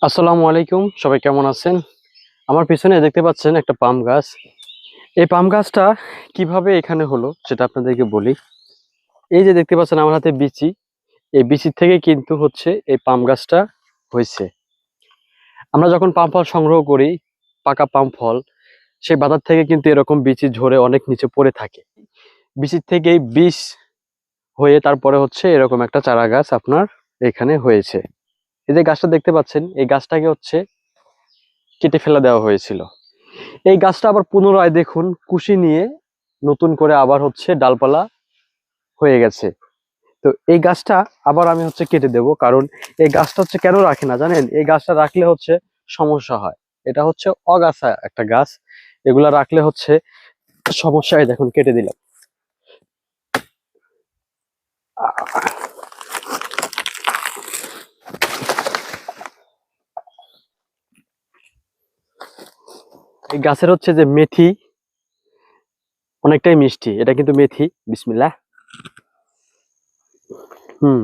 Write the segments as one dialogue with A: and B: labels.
A: আসসালামু আলাইকুম, সবাই কেমন আছেন? আমার পিছনে দেখতে পাচ্ছেন একটা পাম গাছ। এই পাম গাছটা কিভাবে এখানে হলো সেটা আপনাদেরকে বলি। এই যে দেখতে পাচ্ছেন আমার হাতে বিচি, এই বিচির থেকে কিন্তু হচ্ছে এই পাম গাছটা হইছে। আমরা যখন পাম ফল সংগ্রহ করি, পাকা পাম ফল, সেই বাজার থেকে কিন্তু এরকম বিচি ঝরে অনেক নিচে পড়ে থাকে। বিচির থেকেই বীজ হয়ে তারপরে হচ্ছে এরকম একটা চারা গাছ আপনার এখানে হয়েছে। এই যে গাছটা দেখতে পাচ্ছেন, এই গাছটাকে হচ্ছে কেটে ফেলে দেওয়া হয়েছিল। এই গাছটা আবার পুনরায় দেখুন কুশি নিয়ে নতুন করে আবার হচ্ছে ডালপালা হয়ে গেছে। তো এই গাছটা আবার আমি হচ্ছে কেটে দেব, কারণ এই গাছটা হচ্ছে কেন রাখে না জানেন? এই গাছটা রাখলে হচ্ছে সমস্যা হয়। এটা হচ্ছে অগাছা একটা গাছ, এগুলা রাখলে হচ্ছে সমস্যা হয়। দেখুন কেটে দিলাম। এই গাছের হচ্ছে যে মেথি অনেকটাই মিষ্টি, এটা কিন্তু মেথি। বিসমিল্লাহ। হুম,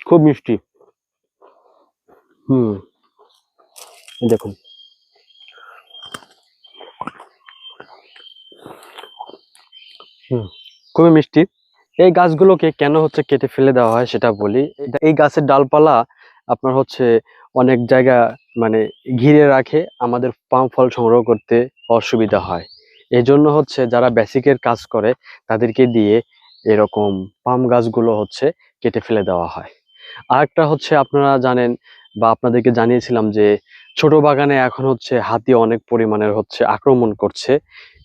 A: খুব মিষ্টি। হুম, দেখুন। হুম, খুবই মিষ্টি। এই গাছগুলোকে কেন হচ্ছে কেটে ফেলে দেওয়া হয় সেটা বলি। এই গাছের ডালপালা আপনার হচ্ছে অনেক জায়গা মানে ঘিরে রাখে, আমাদের পাম ফল সংগ্রহ করতে অসুবিধা হয়। এই জন্য হচ্ছে যারা বেসিকের কাজ করে তাদেরকে দিয়ে এরকম পাম গাছগুলো হচ্ছে কেটে ফেলে দেওয়া হয়। আরেকটা হচ্ছে আপনারা জানেন বা আপনাদেরকে জানিয়েছিলাম যে ছোট বাগানে এখন হচ্ছে হাতি অনেক পরিমাণের হচ্ছে আক্রমণ করছে।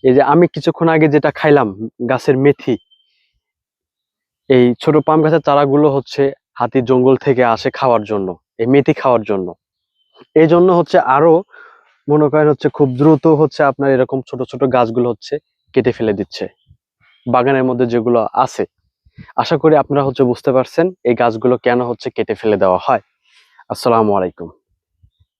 A: এই যে আমি কিছুক্ষণ আগে যেটা খাইলাম, গাছের মেথি, এই ছোট পাম গাছের চারাগুলো হচ্ছে হাতি জঙ্গল থেকে আসে খাওয়ার জন্য, এই মেথি খাওয়ার জন্য। এই জন্য হচ্ছে আরো মনে করেন হচ্ছে খুব দ্রুত হচ্ছে আপনার এরকম ছোট ছোট গাছগুলো হচ্ছে কেটে ফেলে দিচ্ছে বাগানের মধ্যে যেগুলো আছে। আশা করি আপনারা হচ্ছে বুঝতে পারছেন এই গাছগুলো কেন হচ্ছে কেটে ফেলে দেওয়া হয়। আসসালামু আলাইকুম।